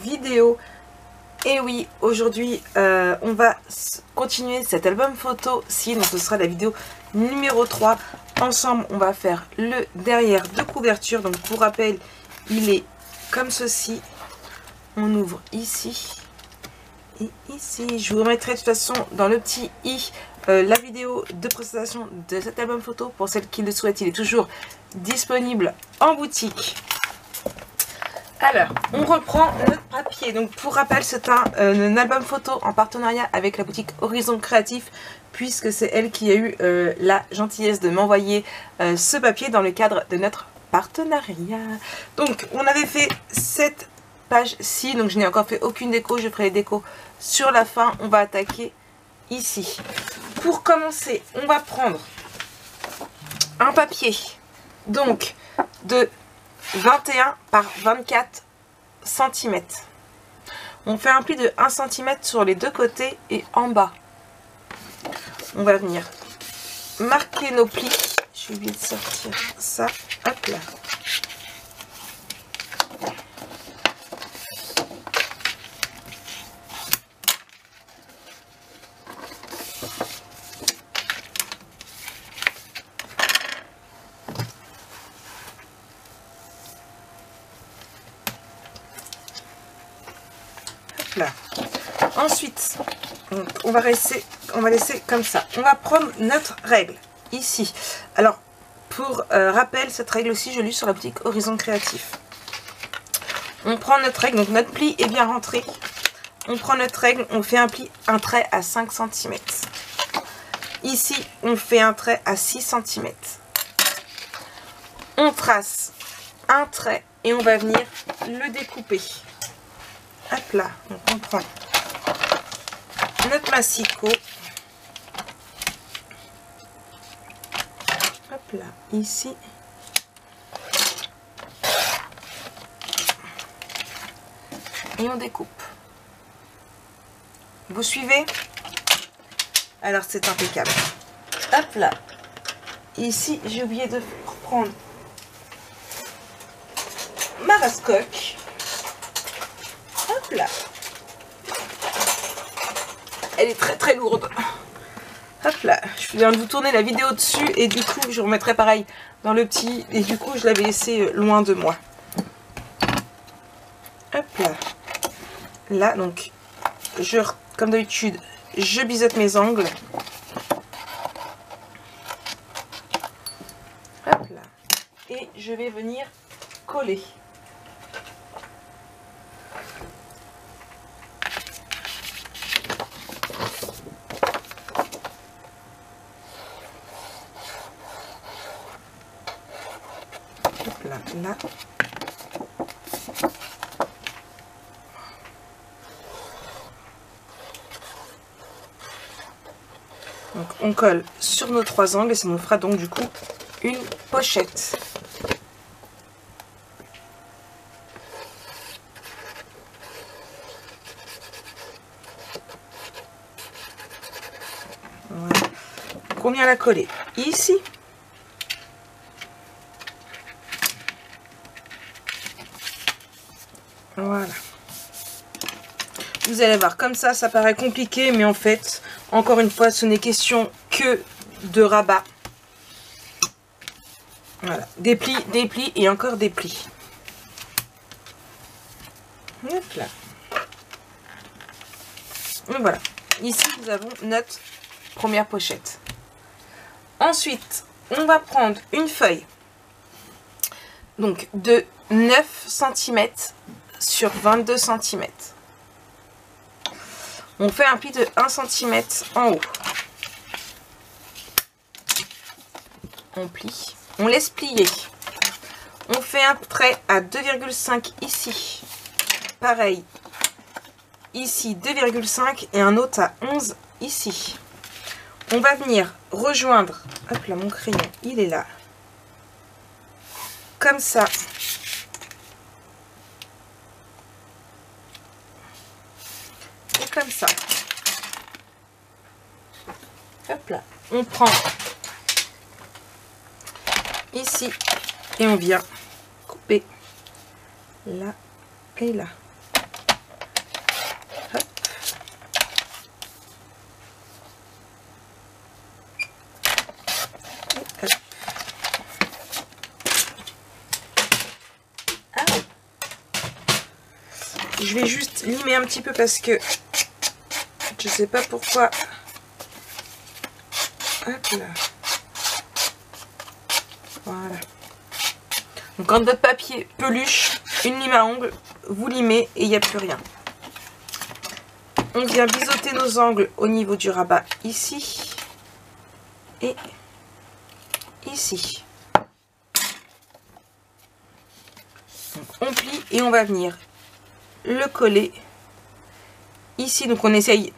vidéo. Et oui, aujourd'hui on va continuer cet album photo ci, donc ce sera la vidéo numéro 3. Ensemble on va faire le derrière de couverture. Donc pour rappel, il est comme ceci. On ouvre ici et ici. Je vous remettrai de toute façon dans le petit i la vidéo de présentation de cet album photo. Pour celles qui le souhaitent, il est toujours disponible en boutique. Alors, on reprend notre papier. Donc, pour rappel, c'est un album photo en partenariat avec la boutique Horizon Créatif, puisque c'est elle qui a eu la gentillesse de m'envoyer ce papier dans le cadre de notre partenariat. Donc, on avait fait cette page-ci, donc je n'ai encore fait aucune déco. Je ferai les décos sur la fin. On va attaquer ici. Pour commencer, on va prendre un papier, donc de 21 par 24 cm. On fait un pli de 1 cm sur les deux côtés et en bas. On va venir marquer nos plis. J'ai oublié de sortir ça. Hop là. Là. Ensuite, on va laisser comme ça. On va prendre notre règle ici. Alors, pour rappel, cette règle aussi, je l'ai sur la boutique Horizon Créatif. On prend notre règle, donc notre pli est bien rentré. On prend notre règle, on fait un trait à 5 cm. Ici, on fait un trait à 6 cm. On trace un trait et on va venir le découper. Hop là, donc on prend notre massicot. Hop là, ici. Et on découpe. Vous suivez? Alors c'est impeccable. Hop là. Ici, j'ai oublié de reprendre ma rascoque. Hop là. Elle est très très lourde. Hop là. Je viens de vous tourner la vidéo dessus et du coup je remettrai pareil dans le petit. Et du coup je l'avais laissé loin de moi. Hop là. Là donc comme d'habitude je biseaute mes angles. Hop là. Et je vais venir coller. Là. Donc on colle sur nos 3 angles et ça nous fera donc du coup une pochette. Voilà. Donc on vient la coller ici. Voilà. Vous allez voir, comme ça paraît compliqué, mais en fait, encore une fois, ce n'est question que de rabat. Voilà, des plis et encore des plis. Hop là. Et voilà. Ici, nous avons notre première pochette. Ensuite, on va prendre une feuille, donc de 9 cm sur 22 cm. On fait un pli de 1 cm en haut. On plie. On laisse plier. On fait un trait à 2,5 ici. Pareil. Ici 2,5 et un autre à 11 ici. On va venir rejoindre. Hop là, mon crayon, il est là. Comme ça. Comme ça. Hop là. On prend ici et on vient couper là et là. Je vais juste limer un petit peu parce que je sais pas pourquoi. Hop là. Voilà. Donc quand votre papier peluche, une lime à ongles, vous limez et il n'y a plus rien. On vient biseauter nos angles au niveau du rabat ici et ici. Donc on plie et on va venir le coller ici. Donc on essaye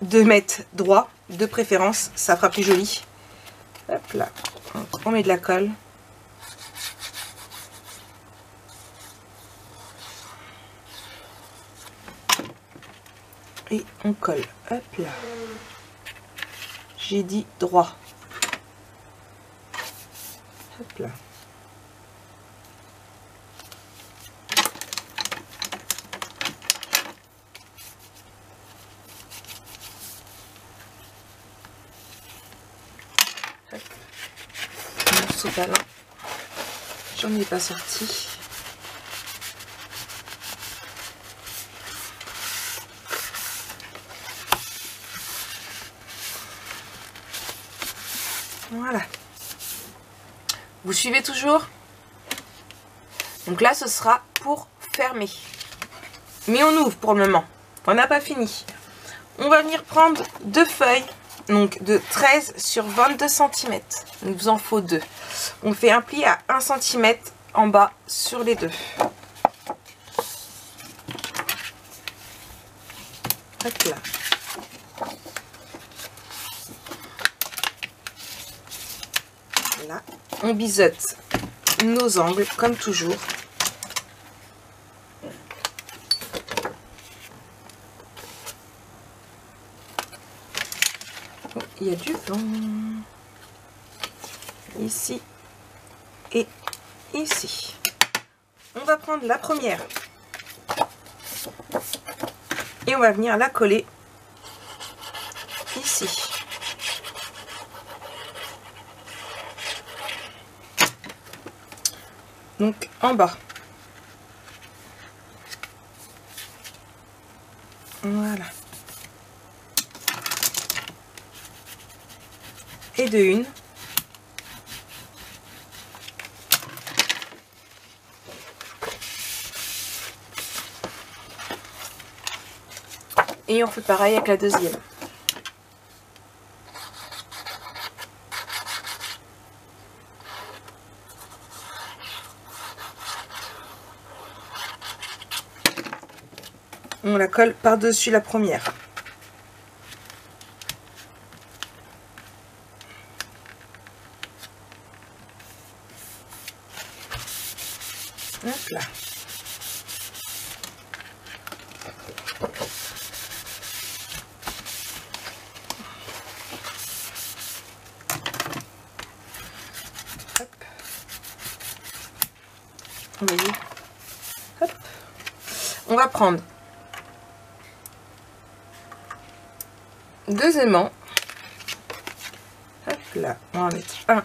de mettre droit, de préférence, ça fera plus joli. Hop là, on met de la colle. Et on colle. Hop là. J'ai dit droit. Hop là. Hop. Un morceau ballon. J'en ai pas sorti. Voilà. Vous suivez toujours? Donc là, ce sera pour fermer. Mais on ouvre pour le moment. On n'a pas fini. On va venir prendre deux feuilles. Donc de 13 sur 22 cm. Il vous en faut deux. On fait un pli à 1 cm en bas sur les deux. Hop là. Là, on biseaute nos angles comme toujours. Oh, il y a du vent. Ici et ici. On va prendre la première et on va venir la coller ici. Donc en bas. Voilà. Et de une. Et on fait pareil avec la deuxième. On la colle par-dessus la première. Hop là. Hop. Vous voyez. Hop. On va prendre deux aimants. Hop là. On va en mettre un.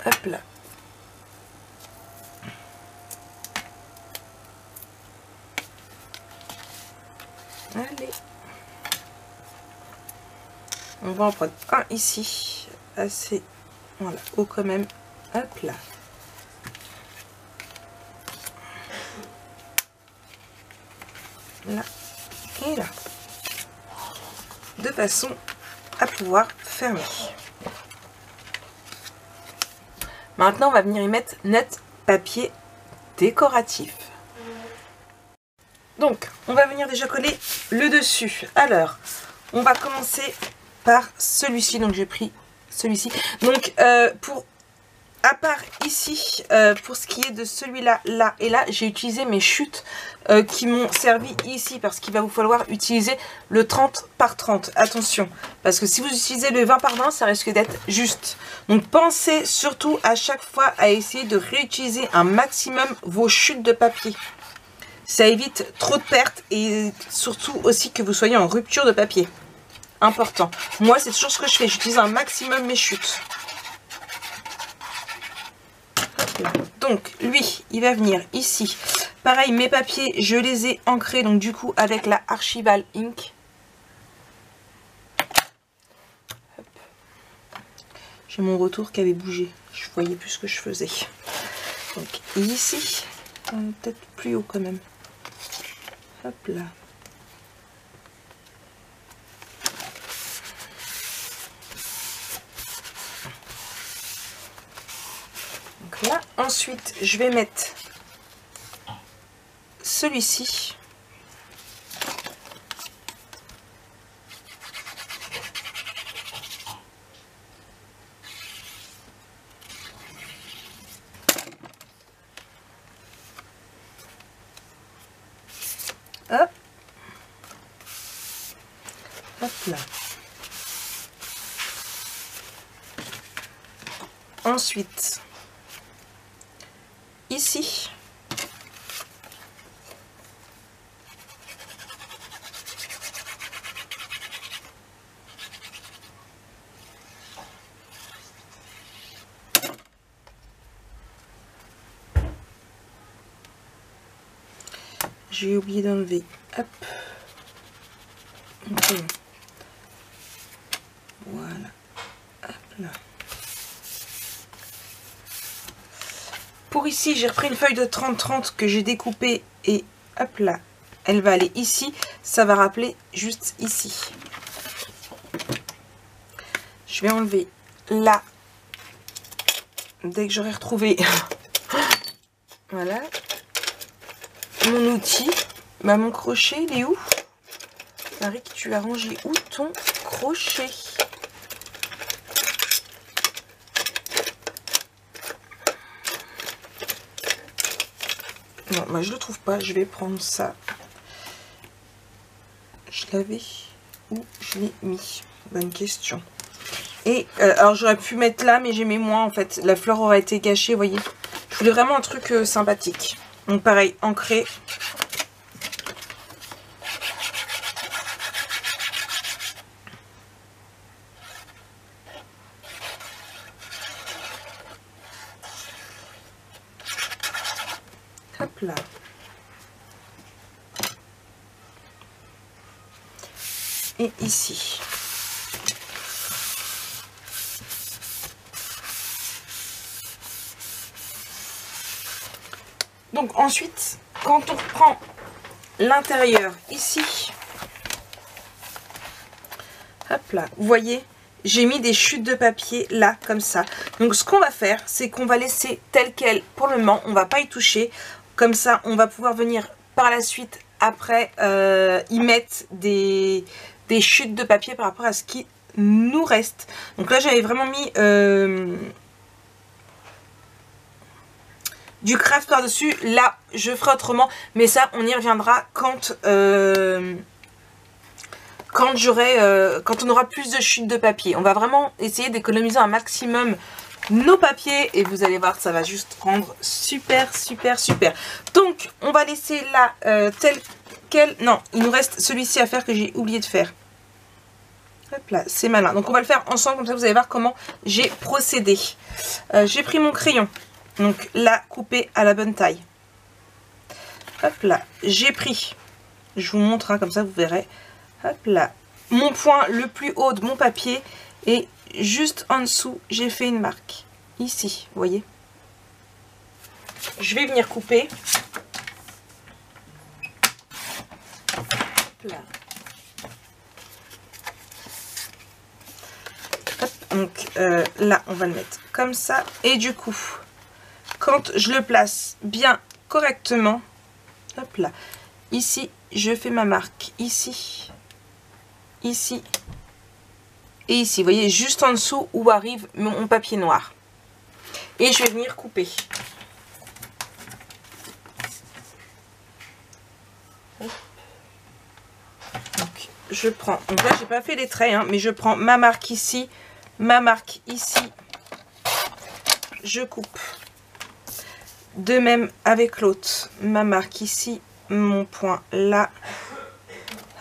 Hop là. Allez. On va en prendre un ici. Assez. Voilà. Haut quand même. Hop là. Là. Et là. De façon à pouvoir fermer. Maintenant, on va venir y mettre notre papier décoratif. Donc, on va venir déjà coller le dessus. Alors, on va commencer par celui-ci. Donc, j'ai pris celui-ci. Donc, à part ici, pour ce qui est de celui-là, là et là, j'ai utilisé mes chutes qui m'ont servi ici parce qu'il va vous falloir utiliser le 30 par 30. Attention, parce que si vous utilisez le 20 par 20, ça risque d'être juste. Donc, pensez surtout à chaque fois à essayer de réutiliser un maximum vos chutes de papier. Ça évite trop de pertes et surtout aussi que vous soyez en rupture de papier. Important. Moi, c'est toujours ce que je fais. J'utilise un maximum mes chutes. Donc, lui, il va venir ici. Pareil, mes papiers, je les ai ancrés, donc du coup, avec la Archival Ink. J'ai mon retour qui avait bougé. Je voyais plus ce que je faisais. Donc ici, peut-être plus haut quand même. Hop là. Donc là, ensuite, je vais mettre celui-ci. Hop. Hop là. Ensuite, ici. J'ai oublié d'enlever. Hop. Okay. Voilà. Hop là. Pour ici, j'ai repris une feuille de 30-30 que j'ai découpée et hop là, elle va aller ici. Ça va rappeler juste ici. Je vais enlever là. Dès que j'aurai retrouvé voilà mon outil, bah, mon crochet, il est où? Marie, tu as rangé où ton crochet? Non, bah, je le trouve pas. Je vais prendre ça. Je l'avais où je l'ai mis? Bonne question. Et alors j'aurais pu mettre là, mais j'ai mis moins en fait. La fleur aurait été gâchée, vous voyez. Je voulais vraiment un truc sympathique. Donc pareil, ancré. Hop là. Et ici. Donc ensuite, quand on reprend l'intérieur ici, hop là, vous voyez, j'ai mis des chutes de papier là, comme ça. Donc ce qu'on va faire, c'est qu'on va laisser tel quel pour le moment, on va pas y toucher. Comme ça, on va pouvoir venir par la suite, après, y mettre des chutes de papier par rapport à ce qui nous reste. Donc là, j'avais vraiment mis du craft par-dessus. Là, je ferai autrement. Mais ça, on y reviendra quand quand on aura plus de chutes de papier. On va vraiment essayer d'économiser un maximum nos papiers. Et vous allez voir, ça va juste rendre super, super, super. Donc, on va laisser là tel quel. Non, il nous reste celui-ci à faire que j'ai oublié de faire. Hop là, c'est malin. Donc, on va le faire ensemble. Comme ça, vous allez voir comment j'ai procédé. J'ai pris mon crayon. Donc là, coupé à la bonne taille. Hop là, j'ai pris, je vous montre, hein, comme ça vous verrez. Hop là, mon point le plus haut de mon papier. Et juste en dessous, j'ai fait une marque. Ici, vous voyez. Je vais venir couper. Hop là. Hop, donc là, on va le mettre comme ça. Et du coup, quand je le place bien correctement, hop là, ici, je fais ma marque, ici, ici, et ici. Vous voyez, juste en dessous où arrive mon papier noir. Et je vais venir couper. Donc, je prends, donc là, j'ai pas fait les traits, hein, mais je prends ma marque ici, ma marque ici, je coupe. De même avec l'autre, ma marque ici, mon point là.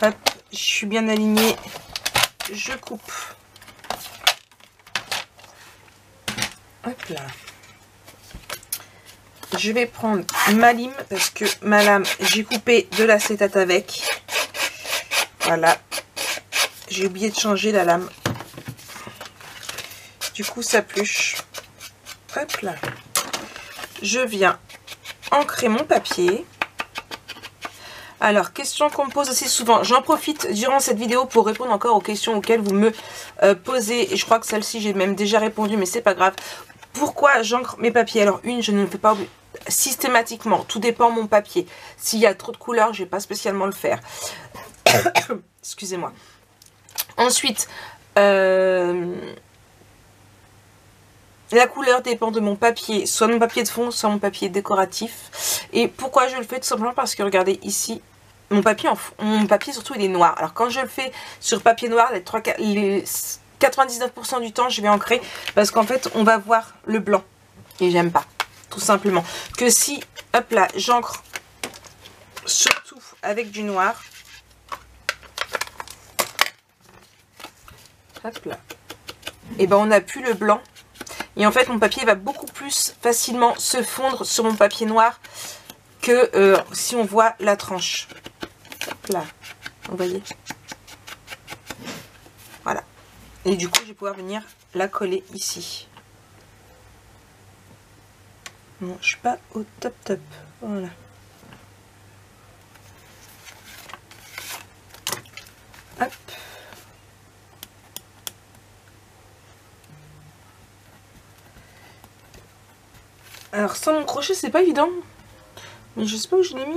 Hop, je suis bien alignée. Je coupe. Hop là. je vais prendre ma lime parce que ma lame, j'ai coupé de l'acétate avec. Voilà. J'ai oublié de changer la lame. Du coup, ça pluche. Hop là. Je viens ancrer mon papier. Alors, question qu'on me pose assez souvent. J'en profite durant cette vidéo pour répondre encore aux questions auxquelles vous me posez. Et je crois que celle-ci, j'ai même déjà répondu, mais c'est pas grave. Pourquoi j'encre mes papiers? Alors, je ne le fais pas systématiquement. Tout dépend de mon papier. S'il y a trop de couleurs, je ne vais pas spécialement le faire. Excusez-moi. Ensuite, la couleur dépend de mon papier, soit mon papier de fond, soit mon papier décoratif. Et pourquoi je le fais? Tout simplement parce que regardez ici, mon papier surtout il est noir. Alors quand je le fais sur papier noir, les 99% du temps je vais ancrer parce qu'en fait on va voir le blanc. Et j'aime pas, tout simplement. Que si, hop là, j'encre surtout avec du noir. Hop là. Et ben on n'a plus le blanc. Et en fait, mon papier va beaucoup plus facilement se fondre sur mon papier noir que si on voit la tranche. Hop là, vous voyez? Voilà. Et du coup, je vais pouvoir venir la coller ici. Non, je suis pas au top top. Voilà. Hop. Alors sans mon crochet c'est pas évident. Mais je sais pas où je l'ai mis.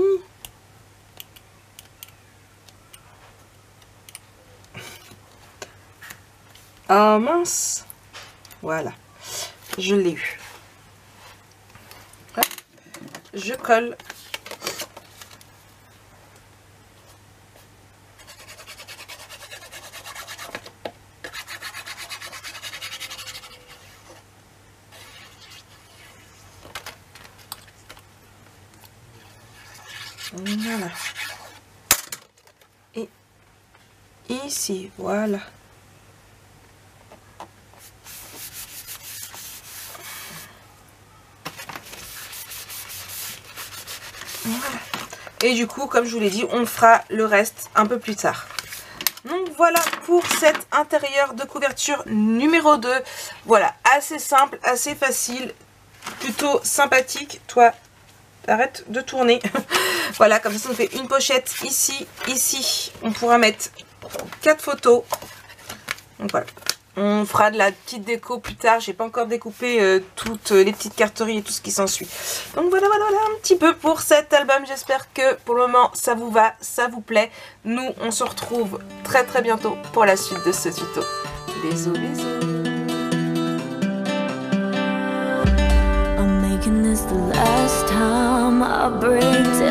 Oh mince. Voilà. Je l'ai eu. Hop. Je colle. Voilà. Et ici, voilà. Voilà. Et du coup, comme je vous l'ai dit, on fera le reste un peu plus tard. Donc voilà pour cet intérieur de couverture numéro 2. Voilà, assez simple, assez facile, plutôt sympathique. Toi, arrête de tourner. Voilà, comme ça, on fait une pochette ici, ici. On pourra mettre 4 photos. Donc voilà. On fera de la petite déco plus tard. J'ai pas encore découpé toutes les petites carteries et tout ce qui s'ensuit. Donc voilà, un petit peu pour cet album. J'espère que pour le moment, ça vous va, ça vous plaît. Nous, on se retrouve très très bientôt pour la suite de ce tuto. Bisous, bisous. This the last time I break down.